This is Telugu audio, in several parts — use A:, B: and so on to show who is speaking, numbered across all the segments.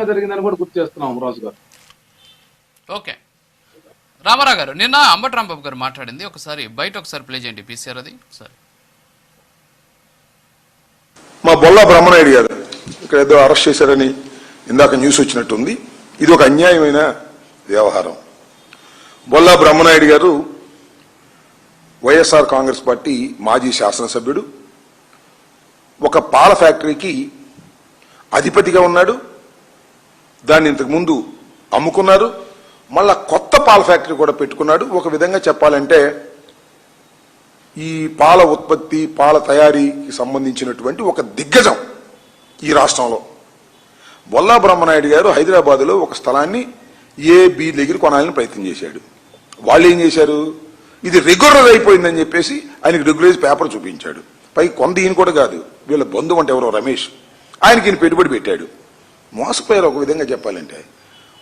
A: జరిగిందని కూడా గుర్తు చేస్తున్నాం రాజు గారు.
B: ఓకే రామారావు గారు, నిన్న అంబటి రాంబాబు గారు మాట్లాడింది ఒకసారి బయట ఒకసారి ప్లే చేయండి పీసీఆర్ అది ఒకసారి.
C: మా బొల్లా బ్రహ్మనాయుడు గారు ఇక్కడ ఏదో అరెస్ట్ చేశారని ఇందాక న్యూస్ వచ్చినట్టుంది. ఇది ఒక అన్యాయమైన వ్యవహారం. బొల్లా బ్రహ్మనాయుడు గారు వైఎస్ఆర్ కాంగ్రెస్ పార్టీ మాజీ శాసనసభ్యుడు. ఒక పాల ఫ్యాక్టరీకి అధిపతిగా ఉన్నాడు. దాన్ని ఇంతకుముందు అమ్ముకున్నారు. మళ్ళా కొత్త పాల ఫ్యాక్టరీ కూడా పెట్టుకున్నాడు. ఒక విధంగా చెప్పాలంటే ఈ పాల ఉత్పత్తి పాల తయారీకి సంబంధించినటువంటి ఒక దిగ్గజం ఈ రాష్ట్రంలో. బొల్లా బ్రహ్మనాయుడు గారు హైదరాబాద్లో ఒక స్థలాన్ని బి దగ్గర కొనాలని ప్రయత్నం చేశాడు. వాళ్ళు ఏం చేశారు, ఇది రెగ్యులర్ అయిపోయిందని చెప్పేసి ఆయనకి రెగ్యులైజ్ పేపర్ చూపించాడు. పైకి కొంత ఈయన కూడా కాదు, వీళ్ళ బంధువు అంటే ఎవరో రమేష్, ఆయనకి ఈయన పెట్టుబడి పెట్టాడు. మోసపోయారు ఒక విధంగా చెప్పాలంటే.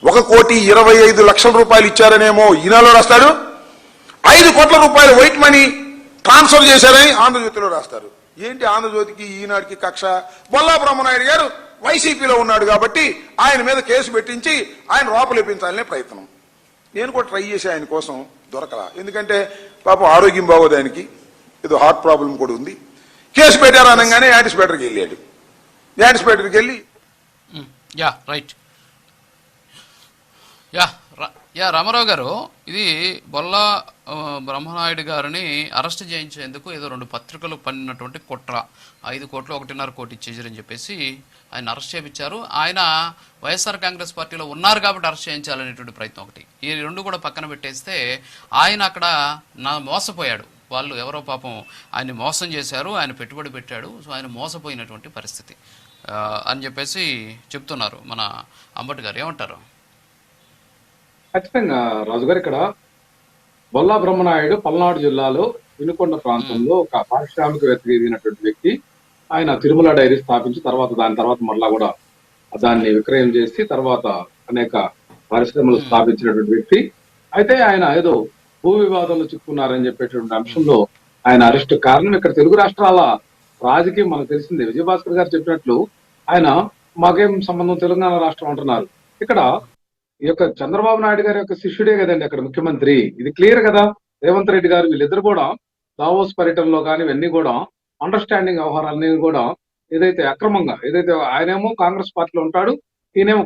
C: 1,25,00,000 రూపాయలు ఇచ్చారనేమో ఈనాలో రాస్తాడు. 5 కోట్ల రూపాయలు వైట్ మనీ ట్రాన్స్ఫర్ చేశారని ఆంధ్రజ్యోతిలో రాస్తారు. ఏంటి ఆంధ్రజ్యోతికి ఈనాడికి కక్ష? బొల్లా బ్రహ్మనాయుడు గారు వైసీపీలో ఉన్నాడు కాబట్టి ఆయన మీద కేసు పెట్టించి ఆయన లోపలేపించాలనే ప్రయత్నం. నేను కూడా ట్రై చేసి ఆయన కోసం దొరకలా. ఎందుకంటే పాపం ఆరోగ్యం బాగోదానికి, ఏదో హార్ట్ ప్రాబ్లం కూడా ఉంది. కేసు పెట్టారు అనగానే యాంటిసిపేటర్కి వెళ్ళాడు. యాంటిసిపేటర్కి వెళ్ళి
B: యా రైట్ యా రామారావు గారు, ఇది బొల్లా బ్రహ్మనాయుడు గారిని అరెస్ట్ చేయించేందుకు ఏదో 2 పత్రికలు పన్నినటువంటి కుట్ర. 5 కోట్లు 1.5 కోటి ఇచ్చేసారని చెప్పేసి ఆయన అరెస్ట్ చేయించారు. ఆయన వైఎస్ఆర్ కాంగ్రెస్ పార్టీలో ఉన్నారు కాబట్టి అరెస్ట్ చేయించాలనేటువంటి ప్రయత్నం ఒకటి. ఈ 2 కూడా పక్కన పెట్టేస్తే ఆయన అక్కడ మోసపోయాడు. వాళ్ళు ఎవరో పాపం ఆయన్ని మోసం చేశారు, ఆయన పెట్టుబడి పెట్టాడు, సో ఆయన మోసపోయినటువంటి పరిస్థితి అని చెప్పేసి చెప్తున్నారు మన అంబటి గారు. ఏమంటారు?
A: ఖచ్చితంగా రాజుగారు, ఇక్కడ బొల్లా బ్రహ్మనాయుడు పల్నాడు జిల్లాలో వినుకొండ ప్రాంతంలో ఒక పారిశ్రామికవేత్తగా ఎదిగినటువంటి వ్యక్తి. ఆయన తిరుమల డైరీ స్థాపించి దాని తర్వాత మళ్ళా కూడా దాన్ని విక్రయం చేసి తర్వాత అనేక పరిశ్రమలు స్థాపించినటువంటి వ్యక్తి. అయితే ఆయన ఏదో భూ వివాదంలో చిక్కున్నారని చెప్పేటువంటి అంశంలో ఆయన అరెస్ట్ కారణం ఇక్కడ తెలుగు రాష్ట్రాల రాజకీయం మనకు తెలిసిందే. విజయభాస్కర్ గారు చెప్పినట్లు ఆయన మాకేం సంబంధం తెలంగాణ రాష్ట్రం అంటున్నారు. ఇక్కడ ఈ యొక్క చంద్రబాబు నాయుడు గారి యొక్క శిష్యుడే కదండి అక్కడ ముఖ్యమంత్రి. ఇది క్లియర్ కదా. రేవంత్ రెడ్డి గారు వీళ్ళిద్దరు కూడా దావోస్ పర్యటనలో కానీ ఇవన్నీ కూడా అండర్స్టాండింగ్ వ్యవహారాలన్నీ కూడా ఏదైతే అక్రమంగా ఏదైతే ఆయనేమో కాంగ్రెస్ పార్టీలో ఉంటాడు, ఈయనేమో